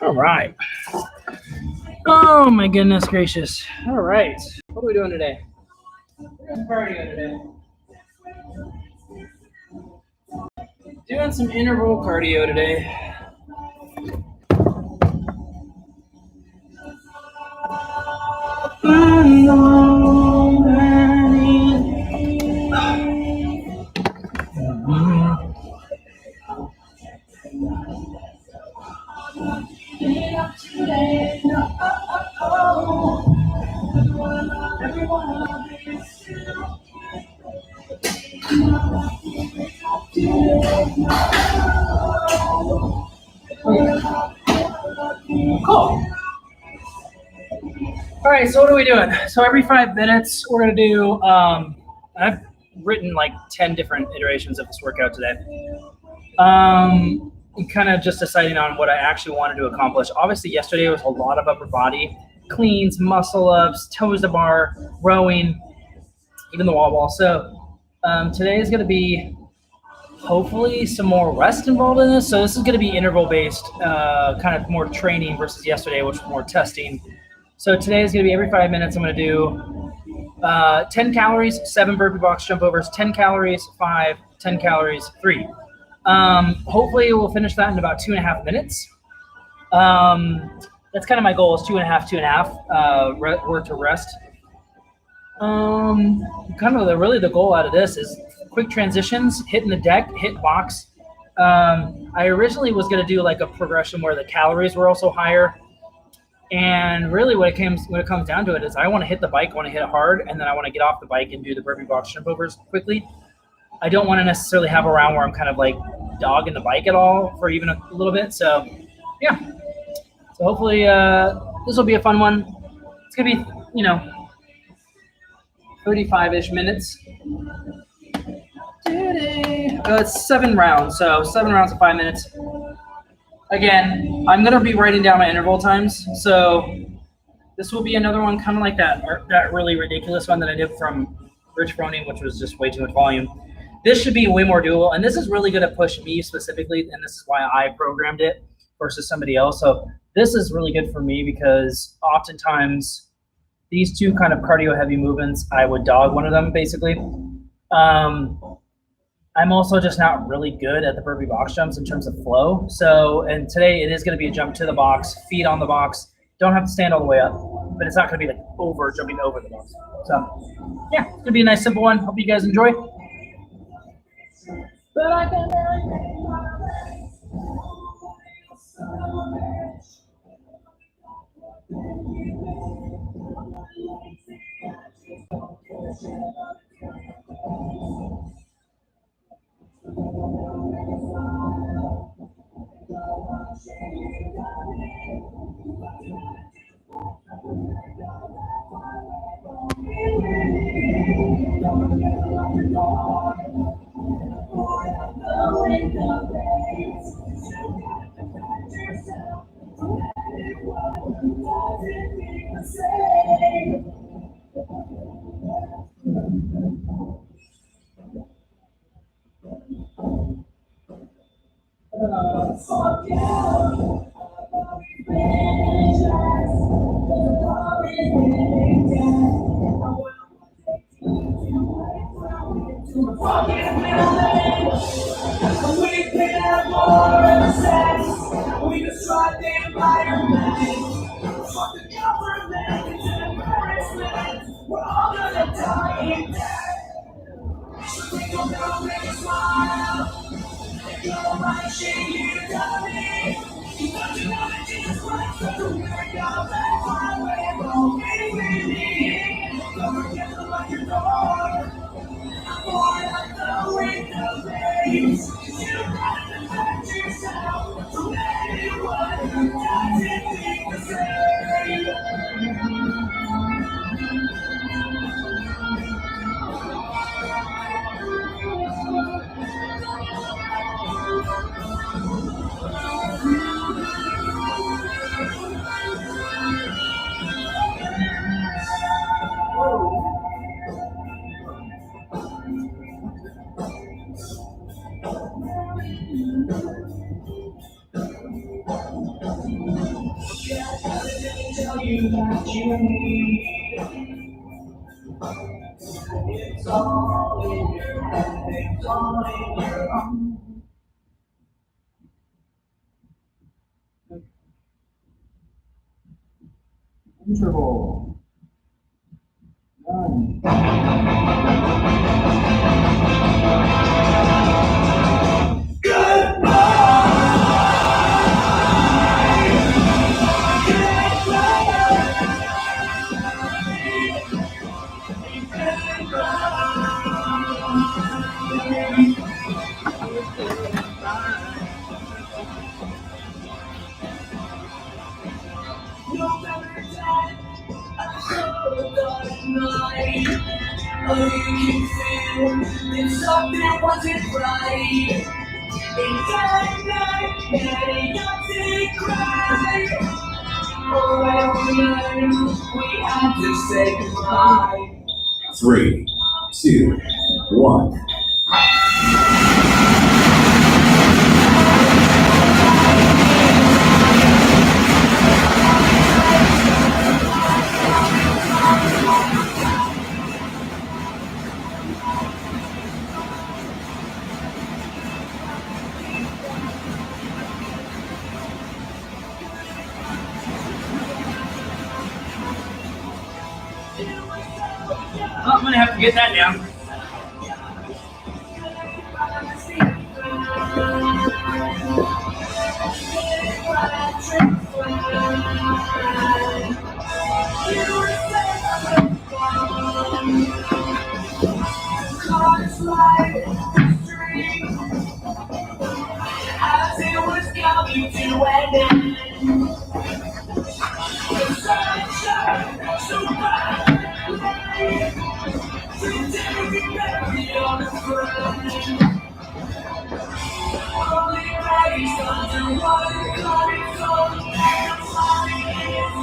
All right. Oh my goodness gracious. All right. What are we doing today? Cardio today. Doing some interval cardio today. Cool. All right, so what are we doing? So every 5 minutes, we're going to do, I've written like 10 different iterations of this workout today. Kind of just deciding on what I actually wanted to accomplish. Obviously, yesterday was a lot of upper body, cleans, muscle ups, toes to bar, rowing, even the wall ball. So today is going to be hopefully some more rest involved in this. So this is going to be interval-based, kind of more training versus yesterday, which was more testing. So today is going to be every 5 minutes. I'm going to do 10 calories, 7 burpee box jump overs, 10 calories, 5, 10 calories, 3. Hopefully we'll finish that in about 2.5 minutes. That's kind of my goal is 2.5, work to rest. Kind of really the goal out of this is quick transitions, hitting the deck, hit box. I originally was going to do like a progression where the calories were also higher. And really when it comes down to it is I want to hit the bike, I want to hit it hard, and then I want to get off the bike and do the burpee box jump overs quickly. I don't want to necessarily have a round where I'm kind of like dogging the bike at all for even a little bit. So yeah. So hopefully this will be a fun one. It's going to be, 35-ish minutes. It's 7 rounds, so 7 rounds of 5 minutes. Again, I'm going to be writing down my interval times, so this will be another one kind of like that really ridiculous one that I did from Rich Froning, which was just way too much volume. This should be way more doable, and this is really going to push me specifically, and this is why I programmed it versus somebody else. So this is really good for me because oftentimes these two kind of cardio-heavy movements, I would dog one of them basically. I'm also just not really good at the burpee box jumps in terms of flow. So, and today it is going to be a jump to the box, feet on the box. Don't have to stand all the way up, but it's not going to be like jumping over the box. So, yeah, it's going to be a nice simple one. Hope you guys enjoy. Interval. 9. If something wasn't right, in that night, they cry. We had to say goodbye. 3, 2, 1. Oh, I'm gonna have to get that down. As it was coming to an end, the sunshine so bright, today we bury on a friend. Only raised under one cloud zone, and the fire is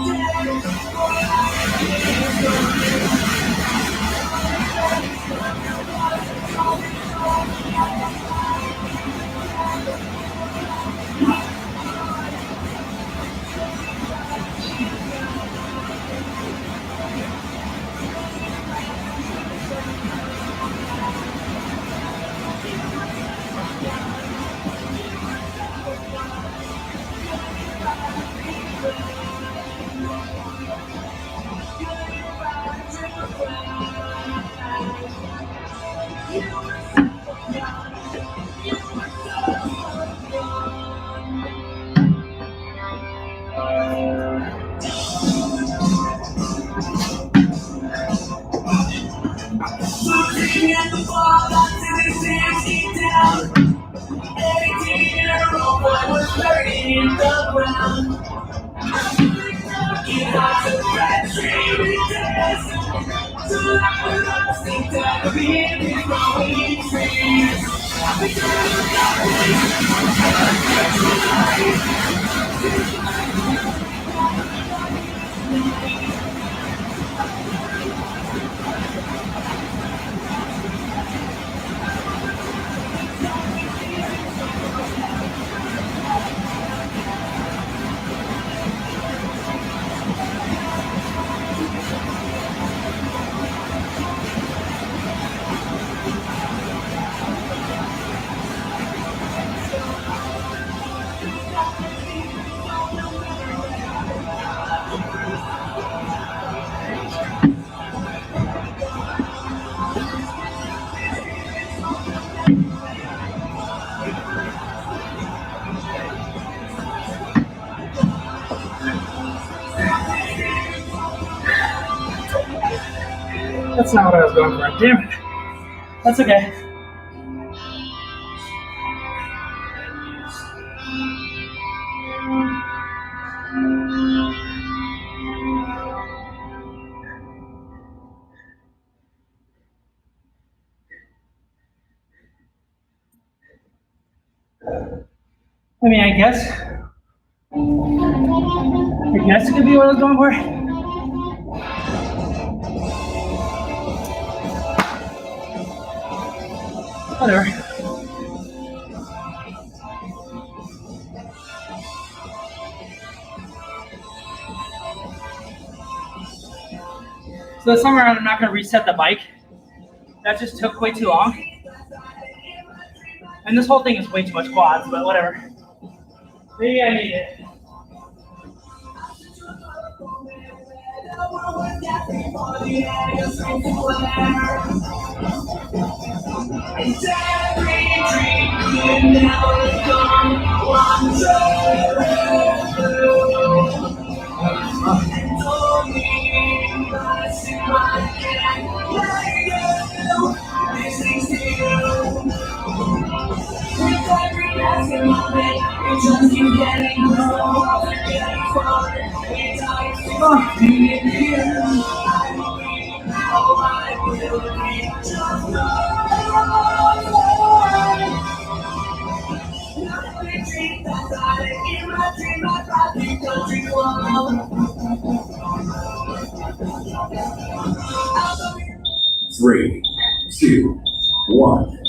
looking at the ball until it sends me down. 18-year-old boy was buried in the ground. He was a red tree test. So I was lost in time in his growing trees. We turned That's not what I was going for. Damn it. That's okay. I mean, I guess it could be what I was going for. Whatever. So this time around, I'm not going to reset the bike. That just took way too long. And this whole thing is way too much quads, but whatever. Maybe I need it. Three, two, one.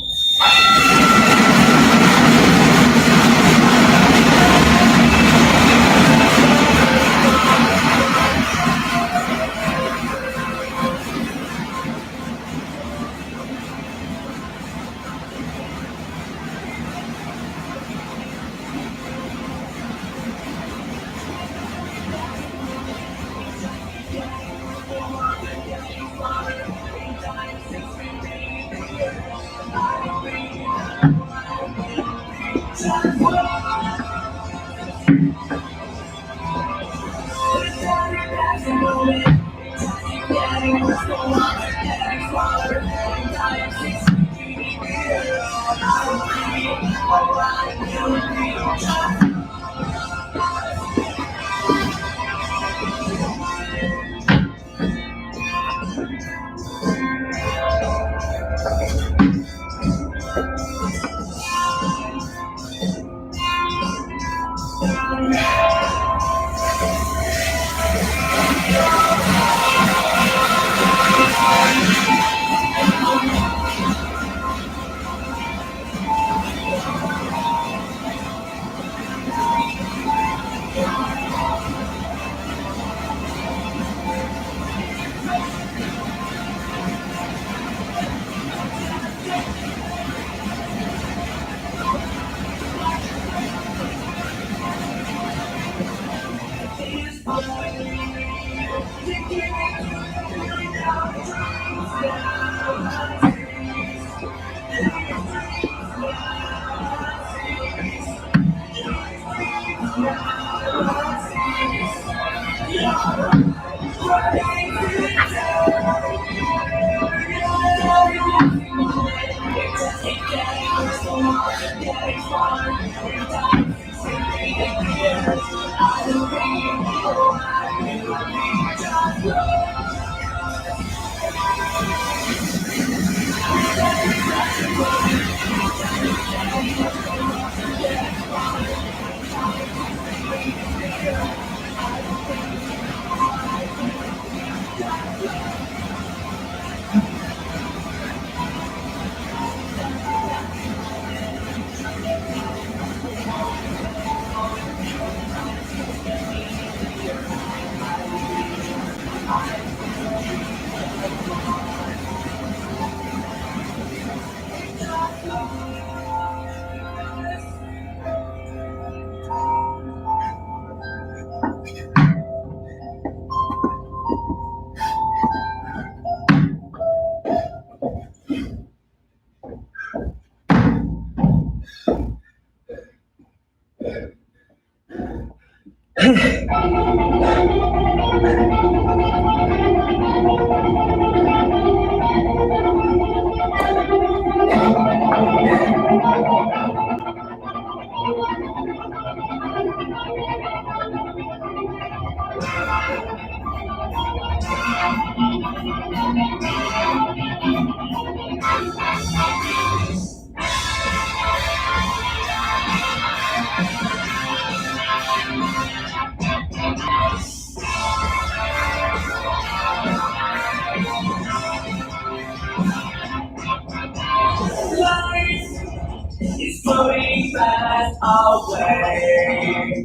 It's floating fast away.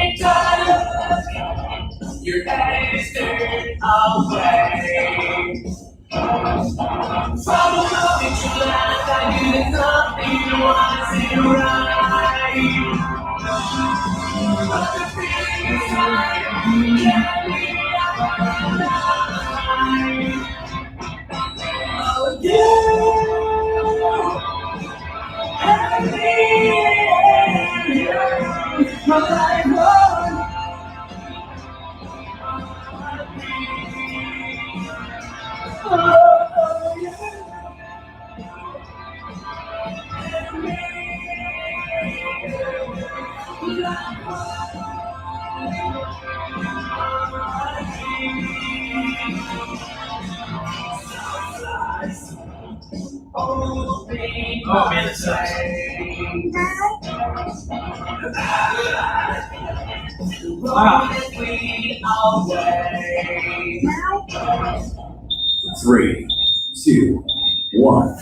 It does. Your head is turned away. From a moment you left, I knew that something wasn't right. But the feeling inside kept me up all night. Oh, you and me, my life was. Oh, Oh man, this sucks. Wow. 3, 2, 1.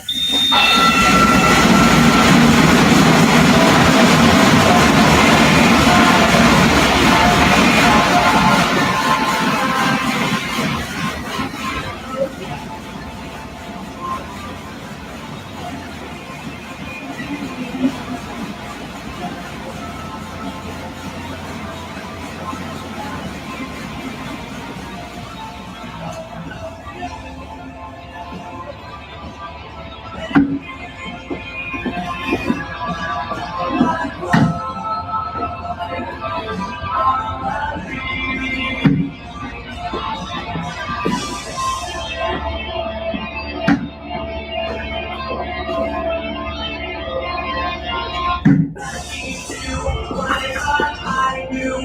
I knew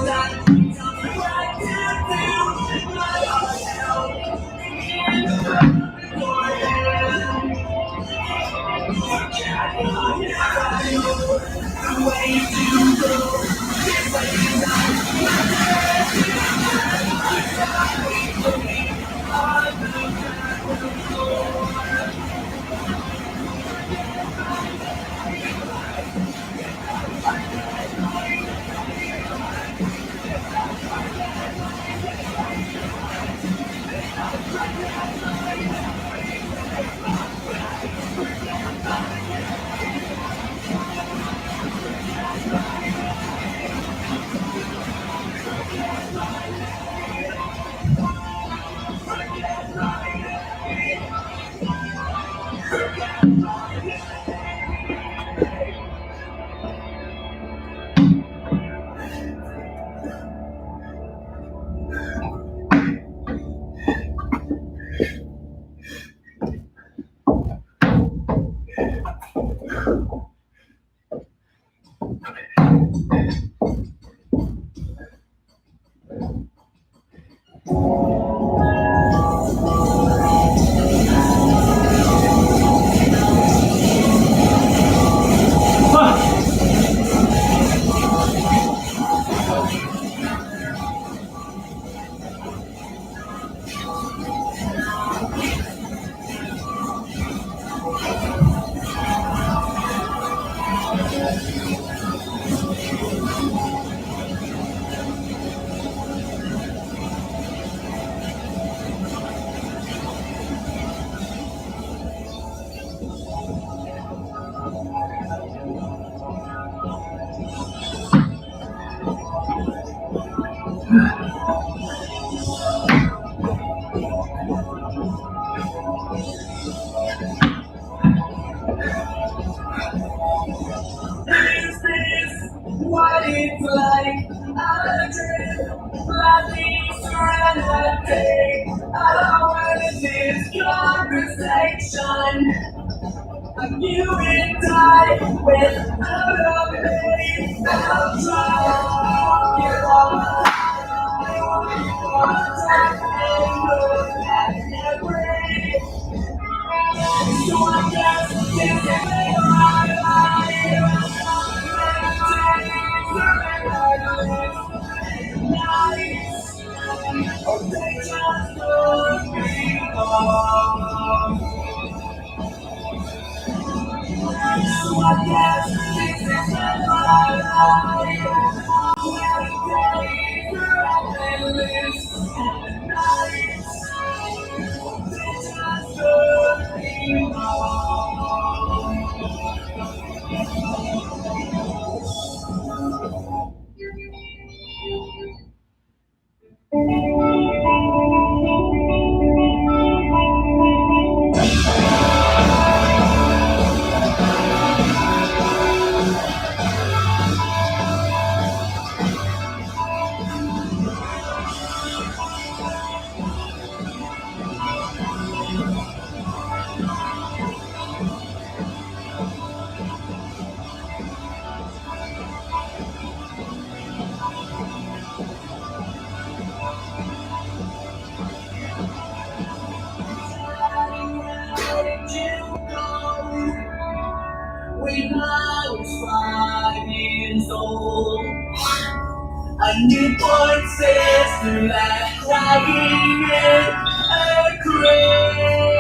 that this is what it's like. I dream like serenity. I wanted this conversation. You and I without a name. I'll try to get on. when I was 5 years old. A newborn sister left crying in a grave.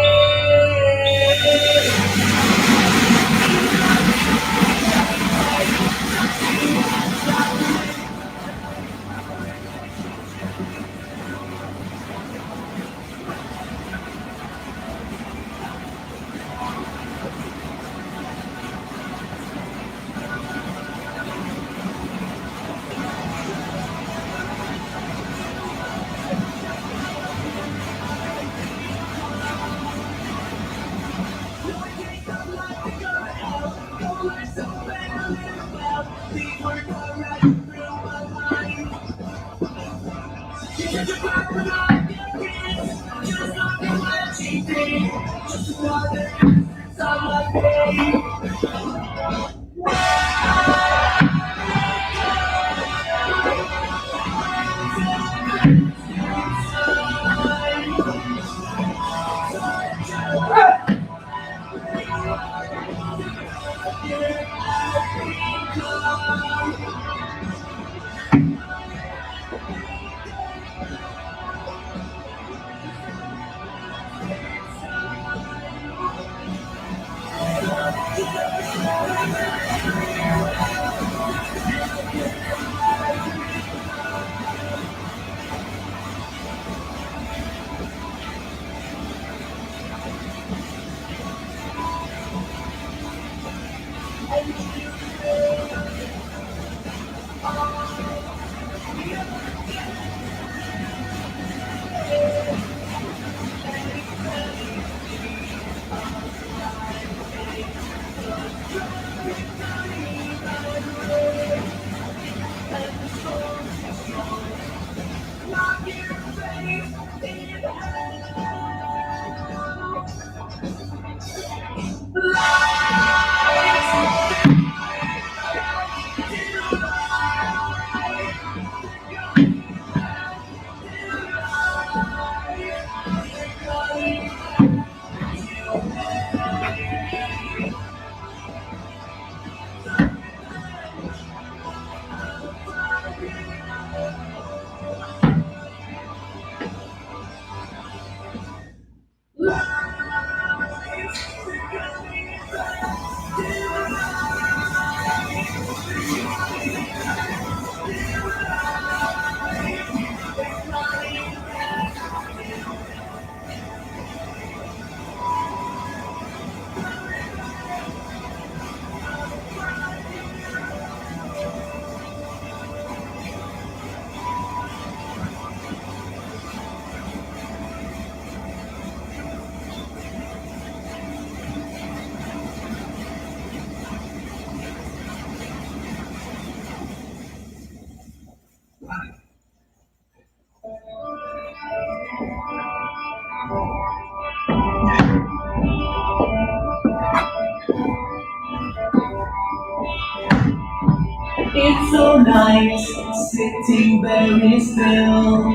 It's so nice sitting very still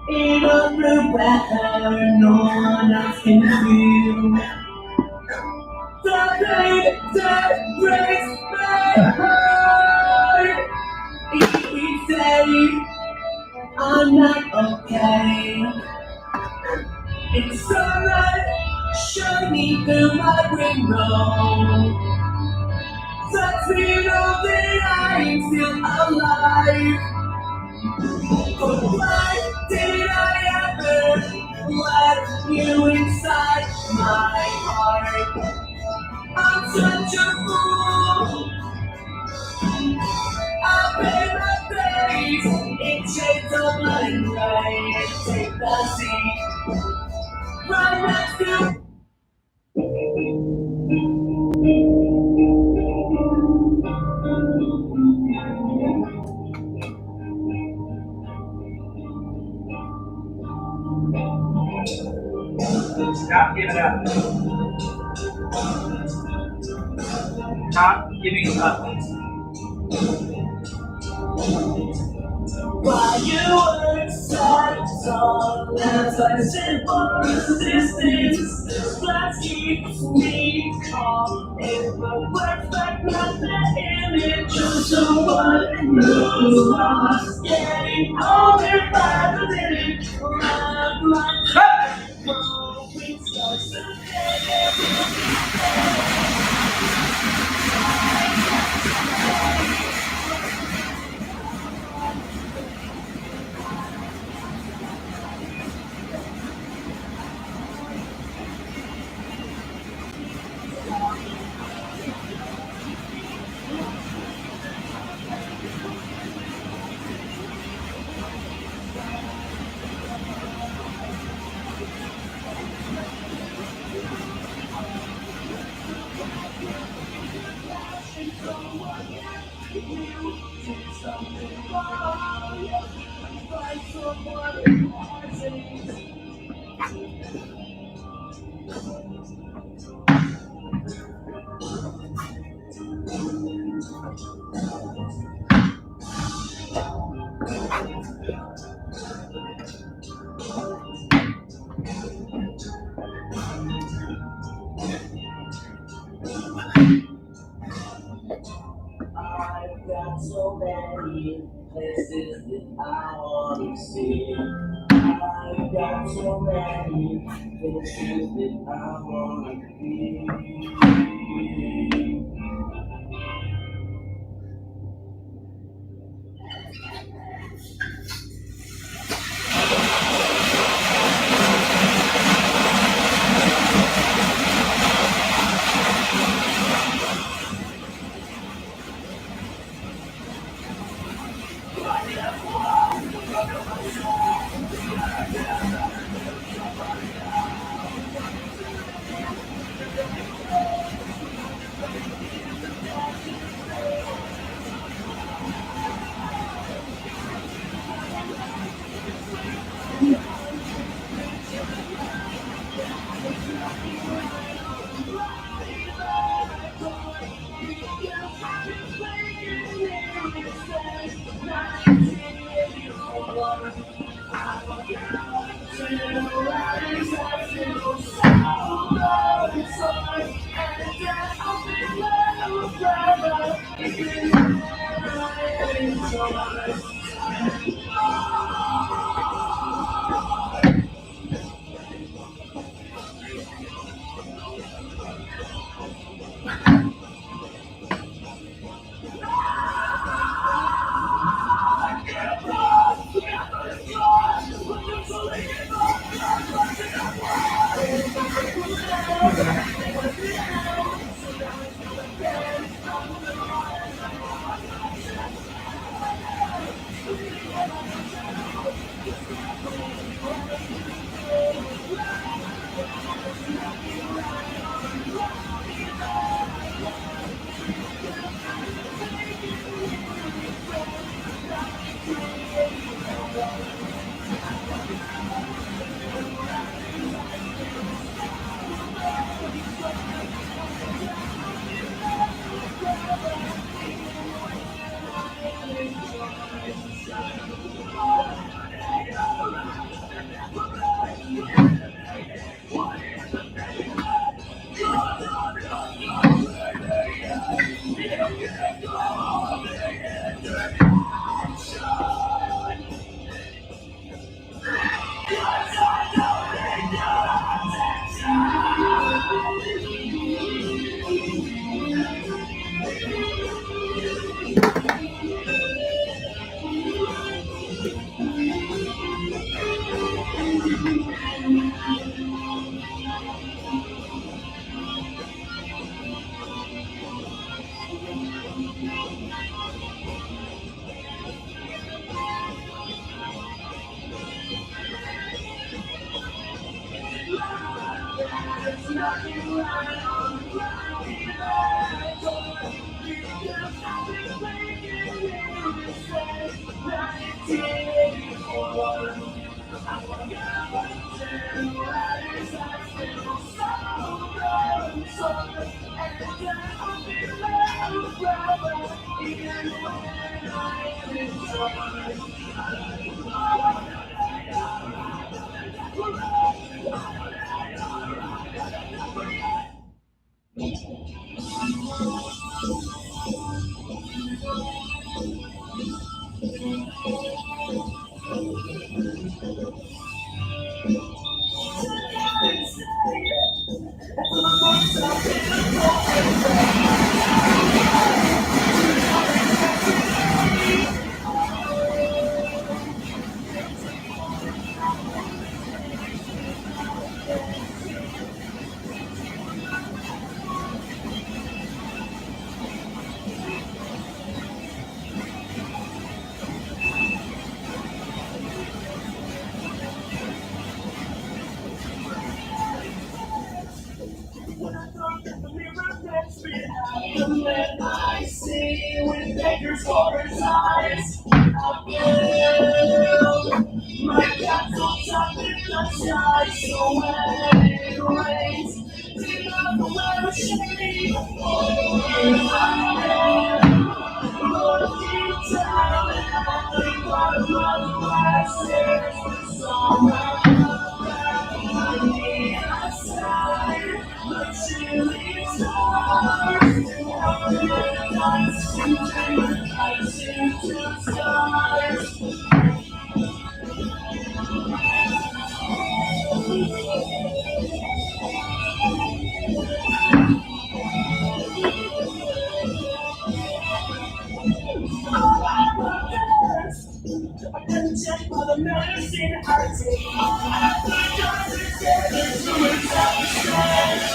in a room where no one else can feel the pain that breaks my heart. Each day I'm not okay. It's sunlight shining through my window. Lets me know that I'm still alive. But why did I ever let you inside my heart? I'm such a fool. I paint my face in shades of blood and gray and take the seat right next to. Stop giving up. Stop giving up. Why you work so as I sit for resistance, that keeps me calm. If I work like nothing in it, just someone who's lost, getting older by the minute. Love like moving starts to I've got so many places that I want to see. I've got so many places that I want to be. When I thought that the mirror next me at the man I see with beggars for his eyes. I build my castle top in the sky, so when it rains, do not wear a shade. Looking down at the bottom of the glass, there's the song on the outside. The chilling stars, nights into stars. I couldn't check by the medicine I take. The doctor said there's no exception.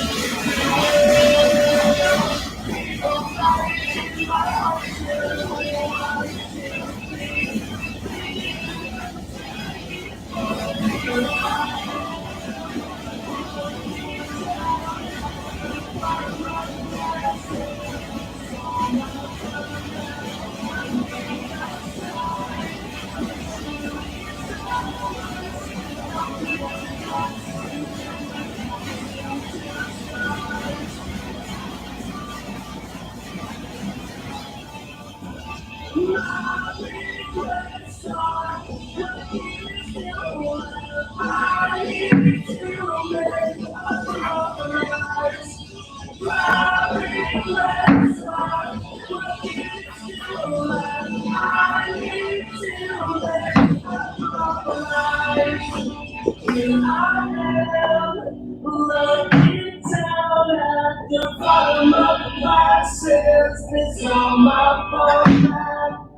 Looking down at the bottom of the glasses, it's on my phone.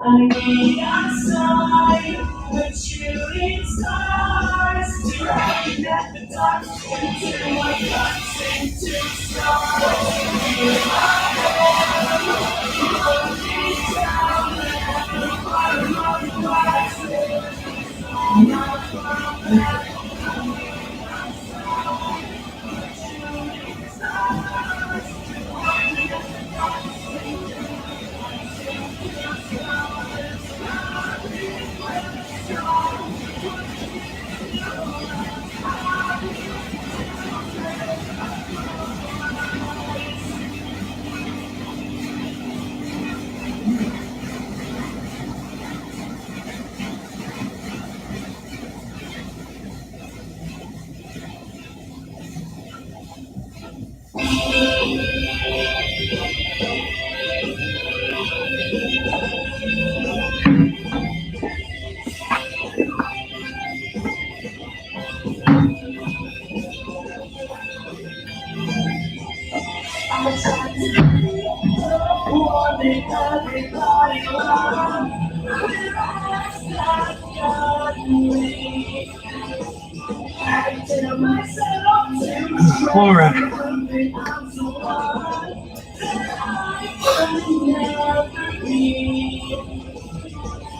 On the outside, the shooting stars, dragging at the dark into my guts into stars. Looking down at the bottom of the glasses, wanting everybody around. That's not got me. I tell myself to Laura. I'm so hard that I can never be.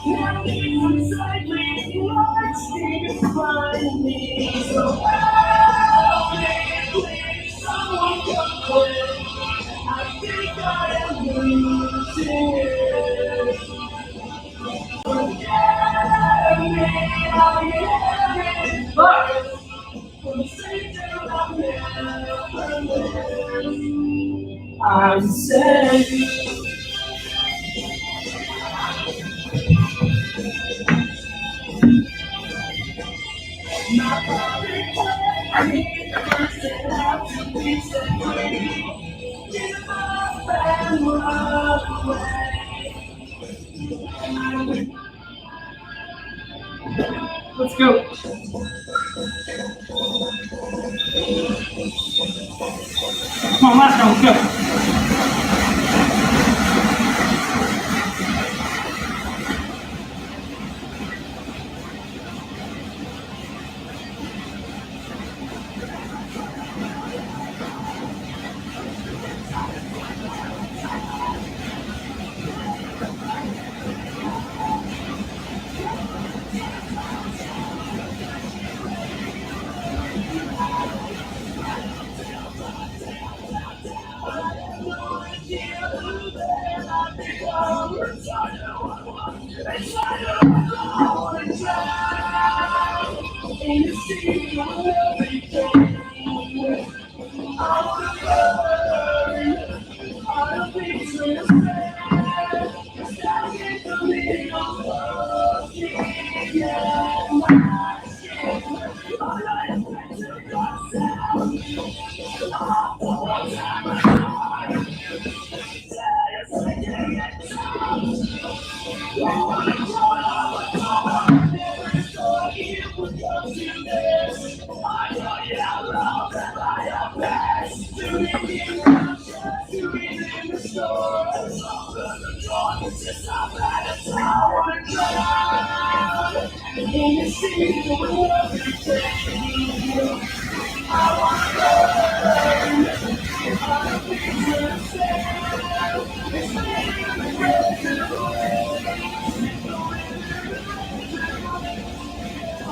Nothing inside me likes to find me. So help me, please, someone come quick. I think I am losing it. Forget me, I'll get it back. From Satan, I'll never live. I say. My body, I need the first to have to be set free. Let's go. Come on, last one, let's go.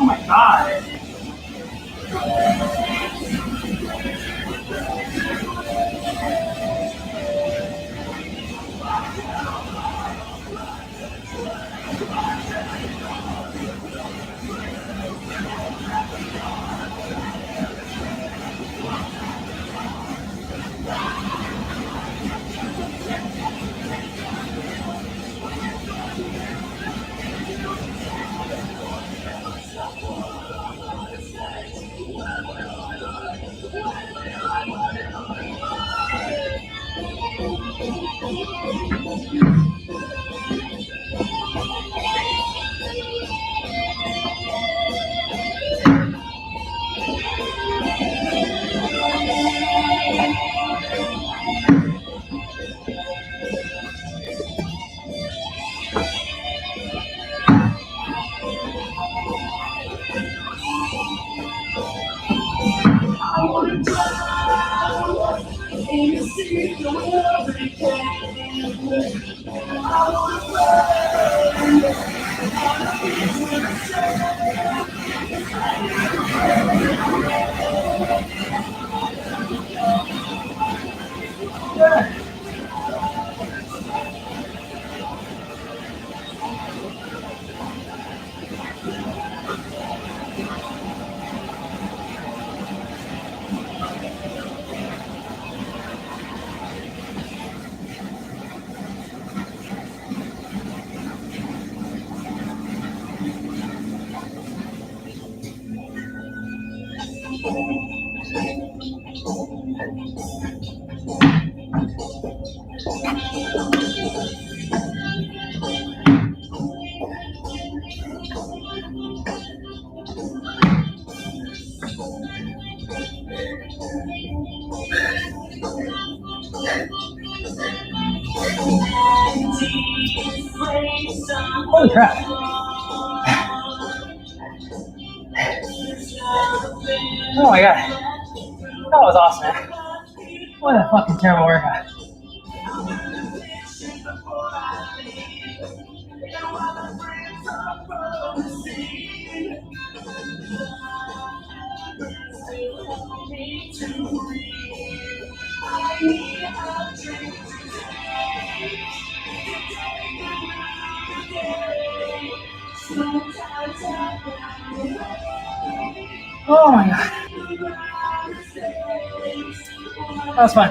Oh my God. Holy crap. Oh my God. That was awesome, man. What a fucking terrible workout. Oh my God. That was fun.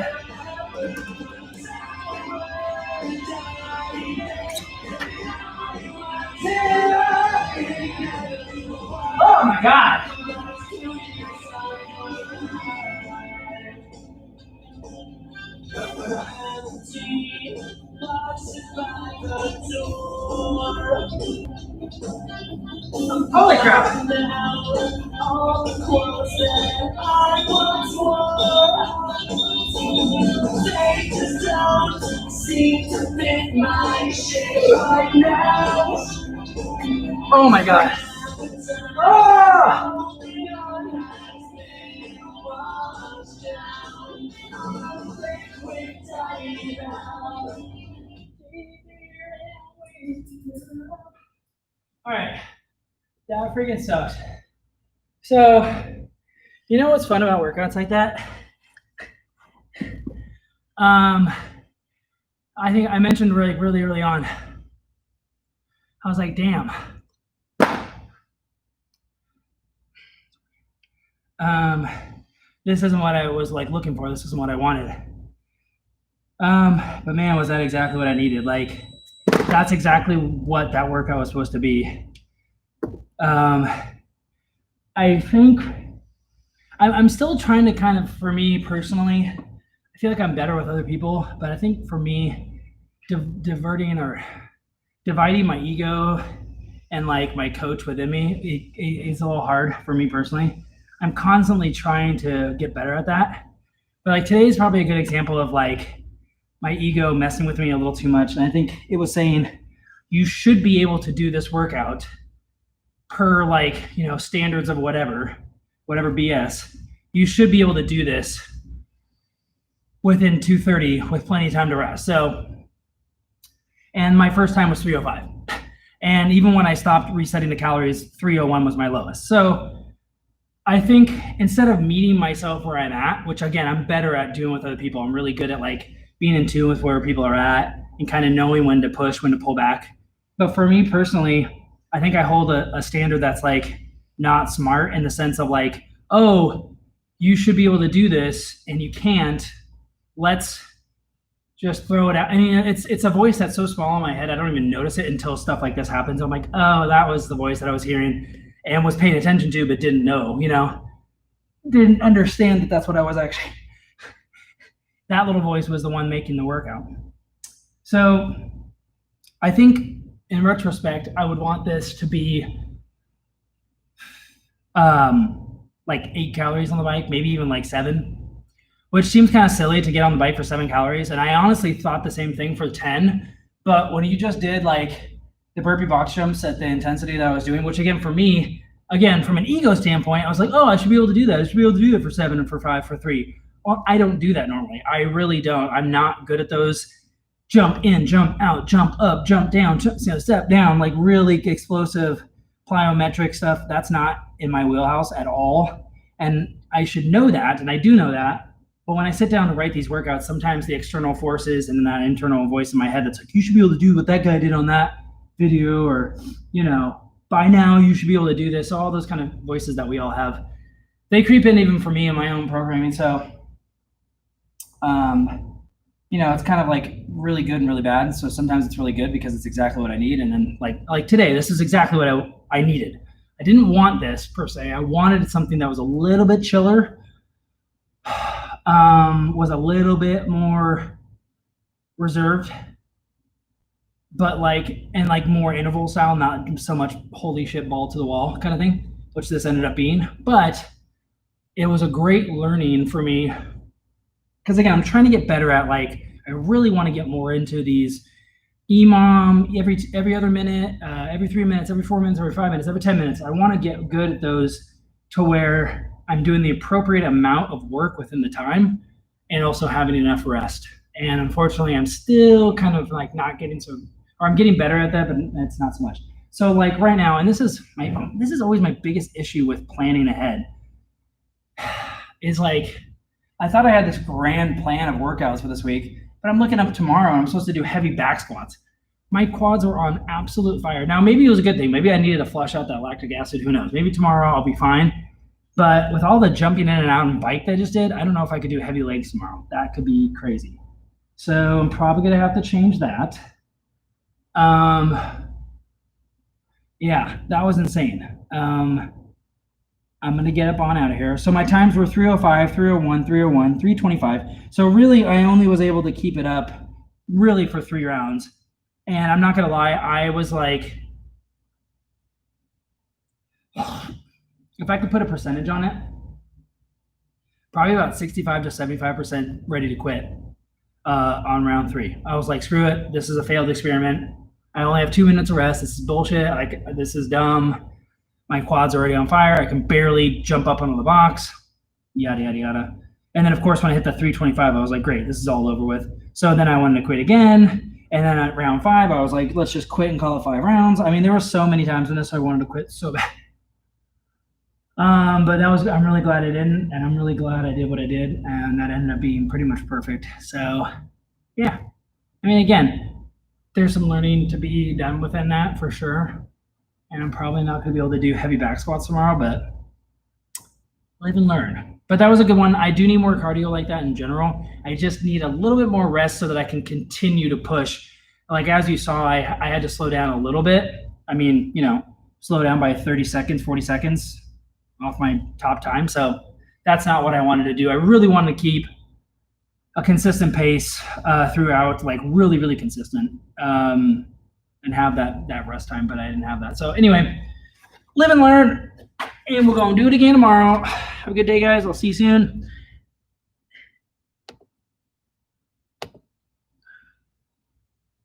Oh my God. Holy crap. All the clothes that I once wore, they just don't seem to fit my shape right now. Oh my god. Ah! All right, that freaking sucks. So, you know what's fun about workouts like that? I think I mentioned really early on. I was like, damn. This isn't what I was like looking for. This isn't what I wanted. But man, was that exactly what I needed? Like, that's exactly what that workout was supposed to be. I think I'm still trying to kind of, for me personally, I feel like I'm better with other people, but I think for me, dividing my ego and like my coach within me, it's a little hard for me personally. I'm constantly trying to get better at that. But like today is probably a good example of like my ego messing with me a little too much. And I think it was saying, you should be able to do this workout per like, standards of whatever BS. You should be able to do this within 2:30 with plenty of time to rest. So, and my first time was 3:05. And even when I stopped resetting the calories, 3:01 was my lowest. So I think instead of meeting myself where I'm at, which again, I'm better at doing with other people. I'm really good at like being in tune with where people are at and kind of knowing when to push, when to pull back. But for me personally, I think I hold a standard that's like not smart in the sense of like, oh, you should be able to do this and you can't. Let's just throw it out. I mean, it's a voice that's so small in my head, I don't even notice it until stuff like this happens. I'm like, oh, that was the voice that I was hearing and was paying attention to, but didn't know, didn't understand that that's what I was actually, that little voice was the one making the workout. So I think in retrospect, I would want this to be like 8 calories on the bike, maybe even like 7, which seems kind of silly to get on the bike for 7 calories. And I honestly thought the same thing for 10, but when you just did like the burpee box jumps at the intensity that I was doing, which again, for me, again, from an ego standpoint, I was like, oh, I should be able to do that. I should be able to do it for 7 and for 5, for 3. Well, I don't do that normally. I really don't. I'm not good at those jump in, jump out, jump up, jump down, step down, like really explosive plyometric stuff. That's not in my wheelhouse at all. And I should know that, and I do know that. But when I sit down to write these workouts, sometimes the external forces and that internal voice in my head that's like, you should be able to do what that guy did on that video, or, by now you should be able to do this. All those kind of voices that we all have, they creep in even for me in my own programming. So, it's kind of like really good and really bad. So sometimes it's really good because it's exactly what I need. And then like today, this is exactly what I needed. I didn't want this per se. I wanted something that was a little bit chiller, was a little bit more reserved, but more interval style, not so much holy shit ball to the wall kind of thing, which this ended up being. But it was a great learning for me because again, I'm trying to get better at I really want to get more into these EMOM every other minute, every 3 minutes, every 4 minutes, every 5 minutes, every 10 minutes. I want to get good at those to where I'm doing the appropriate amount of work within the time and also having enough rest. And unfortunately, I'm still kind of not getting I'm getting better at that, but it's not so much. So right now, and this is always my biggest issue with planning ahead, is I thought I had this grand plan of workouts for this week, but I'm looking up tomorrow and I'm supposed to do heavy back squats. My quads were on absolute fire. Now, maybe it was a good thing. Maybe I needed to flush out that lactic acid. Who knows? Maybe tomorrow I'll be fine. But with all the jumping in and out and bike that I just did, I don't know if I could do heavy legs tomorrow. That could be crazy. So I'm probably going to have to change that. Yeah, that was insane. I'm going to get up on out of here. So my times were 3:05, 3:01, 3:01, 3:25. So really, I only was able to keep it up really for 3 rounds. And I'm not gonna lie, I was like, if I could put a percentage on it, probably about 65 to 75% ready to quit on round 3. I was like, screw it. This is a failed experiment. I only have 2 minutes of rest. This is bullshit. Like, this is dumb. My quad's already on fire. I can barely jump up onto the box. Yada, yada, yada. And then, of course, when I hit the 325, I was like, great, this is all over with. So then I wanted to quit again. And then at round 5, I was like, let's just quit and call it 5 rounds. I mean, there were so many times in this I wanted to quit so bad. But I'm really glad I didn't, and I'm really glad I did what I did, and that ended up being pretty much perfect. So, yeah. I mean, again, there's some learning to be done within that for sure. And I'm probably not going to be able to do heavy back squats tomorrow, but live and learn. But that was a good one. I do need more cardio like that in general. I just need a little bit more rest so that I can continue to push. Like, as you saw, I had to slow down a little bit. I mean, slow down by 30 seconds, 40 seconds off my top time. So that's not what I wanted to do. I really wanted to keep a consistent pace throughout, like really, really consistent, and have that rest time, but I didn't have that. So anyway, live and learn, and we'll go and do it again tomorrow. Have a good day, guys. I'll see you soon.